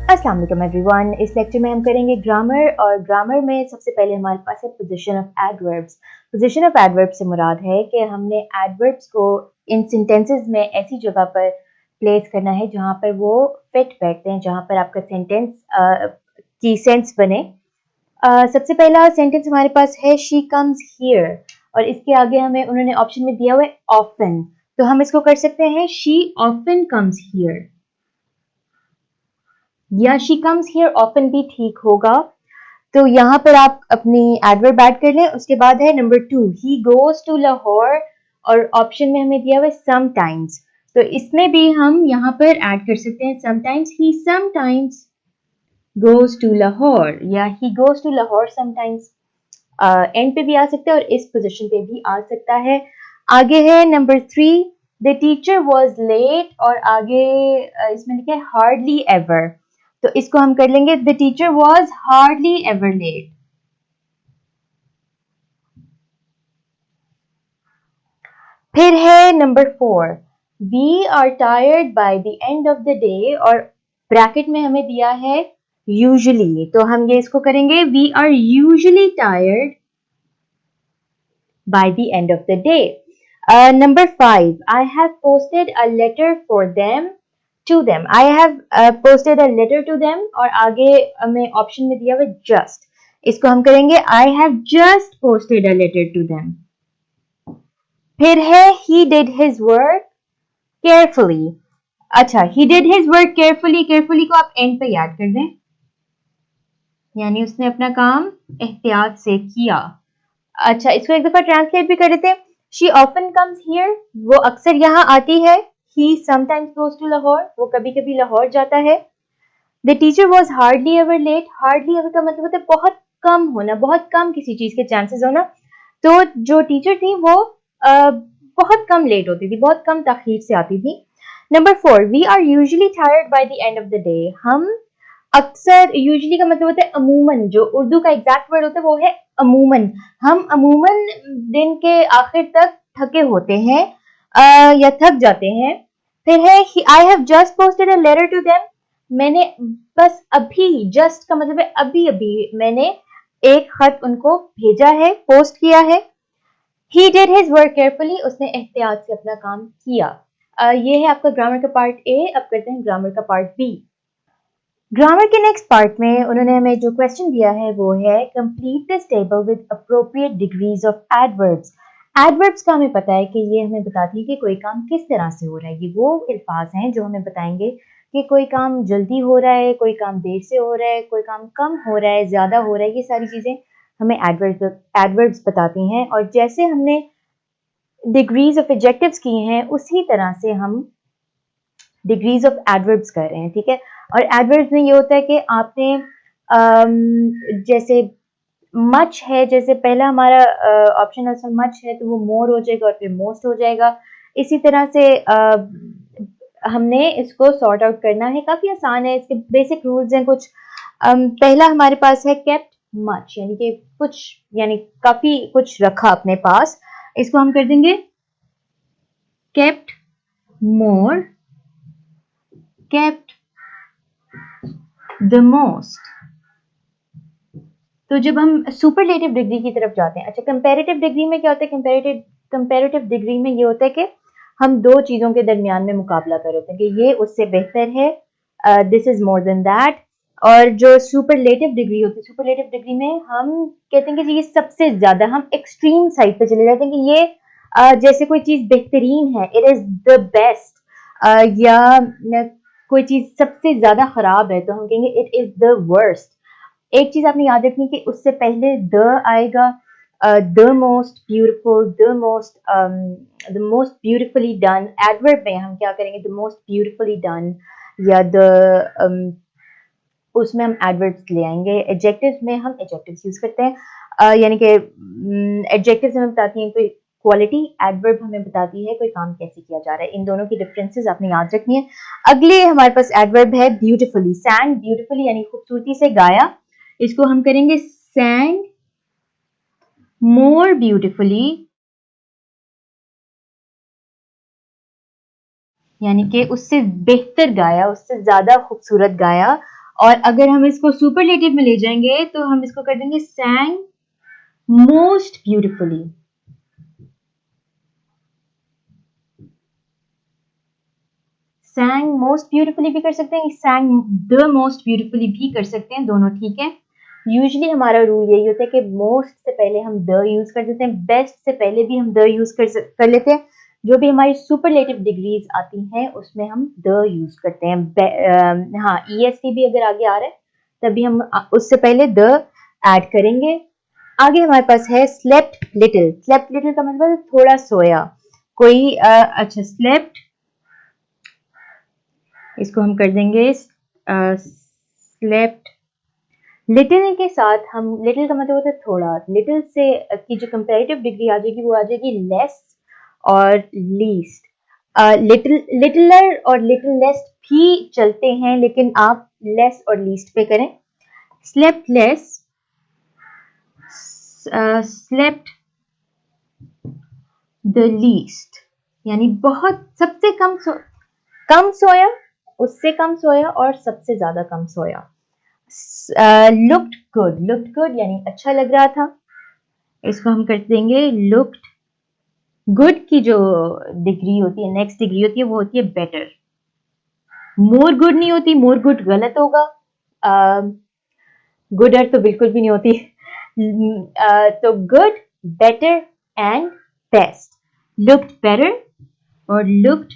अस्सलाम वालेकुम एवरीवन। इस लेक्चर में हम करेंगे ग्रामर, और ग्रामर में सबसे पहले हमारे पास है position of adverbs. Position of adverbs से मुराद है कि हमने एडवर्ब्स को इन सेंटेंसेस में ऐसी जगह पर प्लेस करना है जहाँ पर वो फिट बैठते हैं, जहाँ पर आपका सेंटेंस की सेंस बने। सबसे पहला सेंटेंस हमारे पास है शी कम्स हियर, और इसके आगे हमें उन्होंने ऑप्शन में दिया हुआ है ऑफन, तो हम इसको कर सकते हैं शी ऑफन कम्स हियर, या शी कम्स हियर ऑफन भी ठीक होगा। तो यहाँ पर आप अपनी एडवर्ब ऐड कर लें। उसके बाद है number 2, he goes to Lahore, और ऑप्शन में हमें दिया हुआ है समटाइम्स, तो इसमें भी हम यहाँ पर ऐड कर सकते हैं sometimes, he sometimes goes to Lahore, या he goes to Lahore sometimes. End पे भी आ सकता है और इस पोजीशन पे भी आ सकता है। आगे है number 3, the teacher was late, और आगे इसमें लिखे हार्डली एवर, तो इसको हम कर लेंगे the teacher was hardly ever late. फिर है number 4, we are tired by the end of the day, और ब्रैकेट में हमें दिया है यूजुअली, तो हम ये इसको करेंगे we are usually tired by the end of the day. Number 5, I have posted a letter for them to them. I have posted a letter to them, और आगे हमें ऑप्शन में दिया हुआ just, इसको हम करेंगे I have just posted a letter to them. फिर है he did his work carefully. अच्छा, he did his work carefully, carefully को आप एंड पे याद कर दें, यानी उसने अपना काम एहतियात से किया। अच्छा, इसको एक दफा ट्रांसलेट भी कर देते हैं। शी ऑफन कम्स हियर, वो अक्सर यहाँ आती है। He sometimes goes to Lahore, वो कभी कभी लाहौर जाता है। The teacher was hardly ever late, hardly ever का मतलब होता है बहुत कम होना, बहुत कम किसी चीज के चांसेस होना। तो जो टीचर थी वो बहुत कम लेट होती थी, बहुत कम ताखीर से आती थी। Number 4, we are usually tired by the end of the day, हम अक्सर, यूजुअली का मतलब होता है अमूमन, जो उर्दू का एग्जैक्ट वर्ड होता है वो है अमूमन, हम अमूमन दिन के आखिर तक थके होते हैं या थक जाते हैं। फिर है I have just posted a letter to them, मैंने बस अभी, जस्ट का मतलब है अभी अभी मैंने एक खत उनको भेजा है, पोस्ट किया है। He did his work carefully, उसने एहतियात से अपना काम किया। ये है आपका ग्रामर का पार्ट ए। अब करते हैं ग्रामर का पार्ट बी। ग्रामर के नेक्स्ट पार्ट में उन्होंने हमें जो क्वेश्चन दिया है वो है complete this table with appropriate degrees of adverbs. Adverbs का हमें पता है कि ये हमें बताती है कि कोई काम किस तरह से हो रहा है। ये वो अल्फाज हैं जो हमें बताएंगे कि कोई काम जल्दी हो रहा है, कोई काम देर से हो रहा है, कोई काम कम हो रहा है, ज्यादा हो रहा है। ये सारी चीजें हमें एडवर्ब्स बताती हैं, और जैसे हमने डिग्रीज ऑफ एडजेक्टिव्स की हैं उसी तरह से हम डिग्रीज ऑफ एडवर्ब्स कर रहे हैं, ठीक है। और एडवर्ब्स में ये होता है कि आपने जैसे मच है, जैसे पहला हमारा ऑप्शन असल मच है तो वो मोर हो जाएगा और फिर मोस्ट हो जाएगा। इसी तरह से हमने इसको सॉर्ट आउट करना है, काफी आसान है, इसके बेसिक रूल्स हैं कुछ। पहला हमारे पास है केप्ट मच, यानी कि कुछ, यानी काफी कुछ रखा अपने पास, इसको हम कर देंगे kept more, kept the most। तो जब हम सुपरलेटिव डिग्री की तरफ जाते हैं, अच्छा कंपैरेटिव डिग्री में क्या होता है, कंपैरेटिव डिग्री में ये होता है कि हम दो चीजों के दरमियान में मुकाबला कर रहे हैं कि ये उससे बेहतर है, this is more than that. और जो सुपरलेटिव डिग्री होती है, सुपरलेटिव डिग्री में हम कहते हैं कि ये सबसे ज्यादा, हम एक्सट्रीम साइड पे चले जाते हैं कि ये जैसे कोई चीज बेहतरीन है, इट इज द बेस्ट, या कोई चीज सबसे ज्यादा खराब है तो हम कहेंगे इट इज द वर्स्ट। एक चीज आपने याद रखनी कि उससे पहले द आएगा, the most beautiful, the most beautifully done. Adverb में हम क्या करेंगे, द मोस्ट ब्यूटिफुली डन, या द उसमें हम एडवर्ब्स ले आएंगे। एडजेक्टिव्स में हम एडजेक्टिव्स यूज करते हैं, यानी कि एडजेक्टिव्स हमें बताती हैं कोई क्वालिटी, एडवर्ब हमें बताती है कोई काम कैसे किया जा रहा है। इन दोनों की डिफरेंसेस आपने याद रखनी है। अगले हमारे पास एडवर्ब है ब्यूटीफुली, सैंग ब्यूटीफुली यानी खूबसूरती से गाया, इसको हम करेंगे सैंग मोर ब्यूटीफुली, यानी कि उससे बेहतर गाया, उससे ज्यादा खूबसूरत गाया। और अगर हम इसको सुपरलेटिव में ले जाएंगे तो हम इसको कर देंगे sang most beautifully. sang most beautifully भी कर सकते हैं, sang the most beautifully भी कर सकते हैं, दोनों ठीक है। यूजली हमारा रूल यही होता है कि मोस्ट से पहले हम द यूज कर देते हैं, बेस्ट से पहले भी हम द यूज कर लेते हैं। जो भी हमारी सुपरलेटिव डिग्रीज आती हैं उसमें हम द यूज करते हैं। हाँ, EST भी अगर आगे आ रहा है तभी हम उससे पहले द ऐड करेंगे। आगे हमारे पास है स्लेप्ट लिटिल। स्लेप्ट लिटिल का मतलब थोड़ा सोया कोई। अच्छा, स्लेप्ट, इसको हम कर देंगे स्लेप्ट। लिटिल के साथ हम, लिटिल का मतलब होता है थोड़ा, लिटिल से की जो कंपैरेटिव डिग्री आ जाएगी वो आ जाएगी लेस और लीस्ट। लिटिलर और लिटिल लेस भी चलते हैं, लेकिन आप लेस और लीस्ट पे करें। Slept less, slept the least, यानी बहुत सबसे कम सोया, उससे कम सोया और सबसे ज्यादा कम सोया। लुक्ड गुड, लुक्ड गुड यानी अच्छा लग रहा था, इसको हम कर देंगे लुक्ड गुड की जो डिग्री होती है, नेक्स्ट डिग्री होती है, वो होती है बेटर। मोर गुड नहीं होती, मोर गुड गलत होगा, गुडर तो बिल्कुल भी नहीं होती। तो good, better and best, looked better और लुक्ड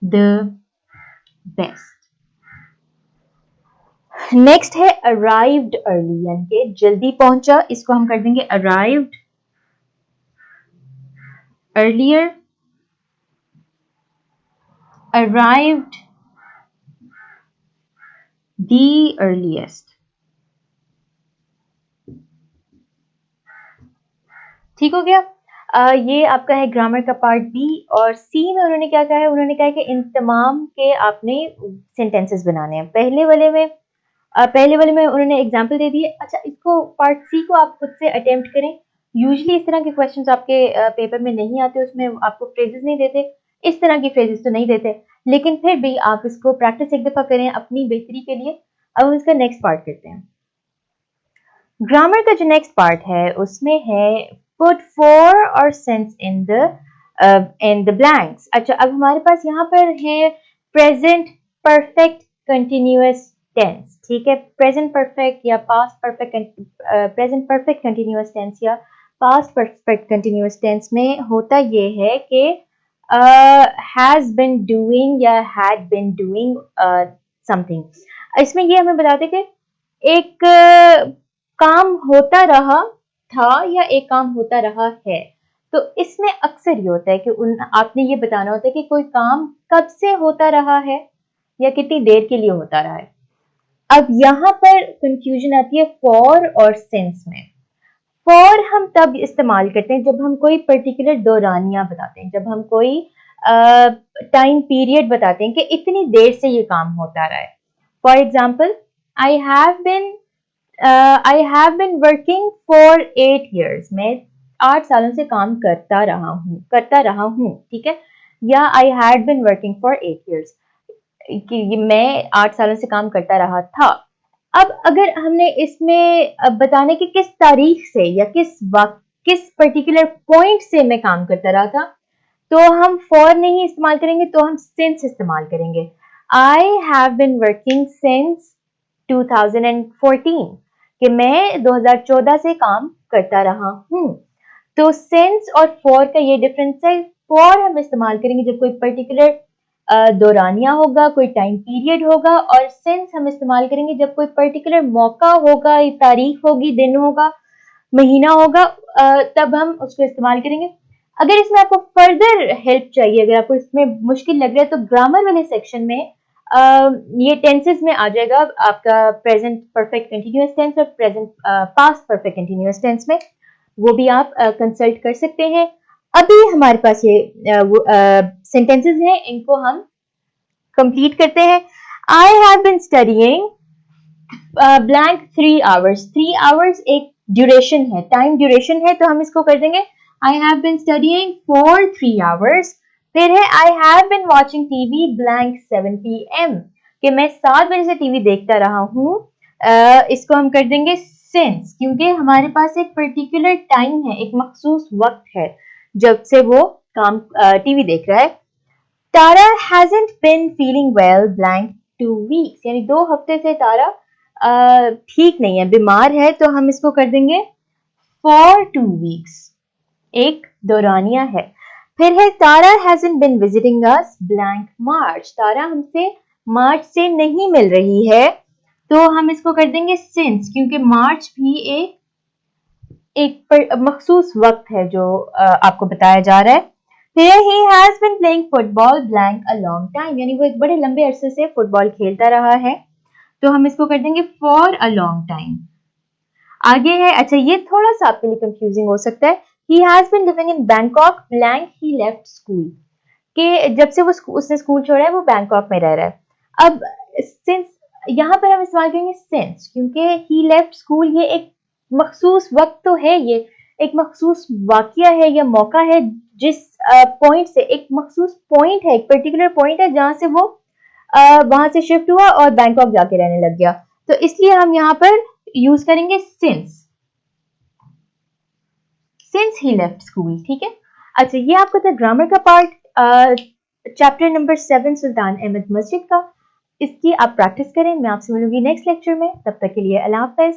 द बेस्ट। नेक्स्ट है अराइव्ड अर्ली, यानी कि जल्दी पहुंचा, इसको हम कर देंगे arrived earlier, arrived the earliest। ठीक हो गया। ये आपका है ग्रामर का पार्ट बी। और सी में उन्होंने क्या कहा है, उन्होंने कहा है कि इन तमाम के आपने सेंटेंसेस बनाने हैं। पहले वाले में उन्होंने एग्जांपल दे दिए। अच्छा, इसको पार्ट सी को आप खुद से अटेम्प्ट करें। यूजली इस तरह के क्वेश्चंस आपके पेपर में नहीं आते, उसमें आपको फ्रेजेस नहीं देते, इस तरह की फ्रेजेस तो नहीं देते, लेकिन फिर भी आप इसको प्रैक्टिस एक दफा करें अपनी बेहतरी के लिए। अब हम इसका नेक्स्ट पार्ट करते हैं। ग्रामर का जो नेक्स्ट पार्ट है उसमें है पुट फॉर और सेंस इन द ब्लैंक्स। अच्छा, अब हमारे पास यहाँ पर है प्रेजेंट परफेक्ट कंटिन्यूअस टेंस। ठीक है, प्रेजेंट परफेक्ट या past perfect, present perfect continuous tense या पास्ट परफेक्ट कंटिन्यूअस टेंस में होता ये है कि हैज बिन डूइंग या हैड बिन डूइंग समथिंग। इसमें ये हमें बताते कि एक काम होता रहा था या एक काम होता रहा है। तो इसमें अक्सर ये होता है कि आपने ये बताना होता है कि कोई काम कब से होता रहा है या कितनी देर के लिए होता रहा है। अब यहाँ पर कंफ्यूजन आती है फॉर और सिंस में। फॉर हम तब इस्तेमाल करते हैं जब हम कोई पर्टिकुलर दौरानिया बताते हैं, जब हम कोई टाइम पीरियड बताते हैं कि इतनी देर से ये काम होता रहा है। For example, I have been working for 8 years। मैं 8 सालों से काम करता रहा हूँ, ठीक है। या I had been working for 8 years, कि मैं 8 सालों से काम करता रहा था। अब अगर हमने इसमें बताने की किस तारीख से या किस पर्टिकुलर पॉइंट से मैं काम करता रहा था, तो हम फॉर नहीं इस्तेमाल करेंगे, तो हम सिंस इस्तेमाल करेंगे। I have been working since 2014, कि मैं 2014 से काम करता रहा हूँ। तो सिंस और फॉर का ये डिफरेंस है। फॉर हम इस्तेमाल करेंगे जब कोई पर्टिकुलर दौरानिया होगा, कोई टाइम पीरियड होगा, और सिंस हम इस्तेमाल करेंगे जब कोई पर्टिकुलर मौका होगा, तारीख होगी, दिन होगा, महीना होगा, तब हम उसको इस्तेमाल करेंगे। अगर इसमें आपको फर्दर हेल्प चाहिए, अगर आपको इसमें मुश्किल लग रहा है, तो ग्रामर वाले सेक्शन में ये टेंसेस में आ जाएगा आपका प्रेजेंट परफेक्ट कंटिन्यूअस टेंस और present past perfect continuous tense में, वो भी आप कंसल्ट कर सकते हैं। अभी हमारे पास ये सेंटेंसेस हैं, इनको हम कंप्लीट करते हैं। I have been studying blank 3 hours। 3 hours एक ड्यूरेशन है, टाइम ड्यूरेशन है, तो हम इसको कर देंगे I have been studying for 3 hours। फिर है I have been watching TV blank 7 PM। कि मैं 7 बजे से टीवी देखता रहा हूँ, इसको हम कर देंगे सिंस, क्योंकि हमारे पास एक पर्टिकुलर टाइम है, एक मखसूस वक्त है जब से वो काम टीवी देख रहा है। तारा hasn't been feeling well blank 2 weeks, यानी 2 हफ्ते से तारा ठीक नहीं है, बीमार है, तो हम इसको कर देंगे for 2 weeks, एक दौरानिया है। फिर है तारा hasn't been visiting us blank March, तारा हमसे मार्च से नहीं मिल रही है, तो हम इसको कर देंगे since, क्योंकि मार्च भी एक मखसूस वक्त है जो आपको बताया जा रहा है। फिर he has been playing football blank a long time, यानी वो एक बड़े लंबे अरसे से फुटबॉल खेलता रहा है, तो हम इसको कर देंगे for a long time। आगे है, अच्छा ये थोड़ा सा आपके लिए कंफ्यूजिंग हो सकता है, he has been living in Bangkok blank he left school, कि जब से वो उसने स्कूल छोड़ा है वो बैंकॉक में रह रहा है। अब सिंस यहाँ पर हम इस्तेमाल करेंगे सिंस, क्योंकि ही लेफ्ट स्कूल, ये एक मखसूस वक्त तो है, ये एक मखसूस वाकया है या मौका है, जिस पॉइंट से, एक मखसूस पॉइंट है, एक पर्टिकुलर पॉइंट है जहां से वो वहां से शिफ्ट हुआ और बैंकॉक जाके रहने लग गया, तो इसलिए हम यहाँ पर यूज करेंगे सिंस ही लेफ्ट स्कूल। ठीक है, अच्छा ये आपका था ग्रामर का पार्ट, चैप्टर नंबर 7 सुल्तान अहमद मस्जिद का। इसकी आप प्रैक्टिस करें, मैं आपसे मिलूंगी नेक्स्ट लेक्चर में, तब तक के लिए अल्लाह हाफ़िज़।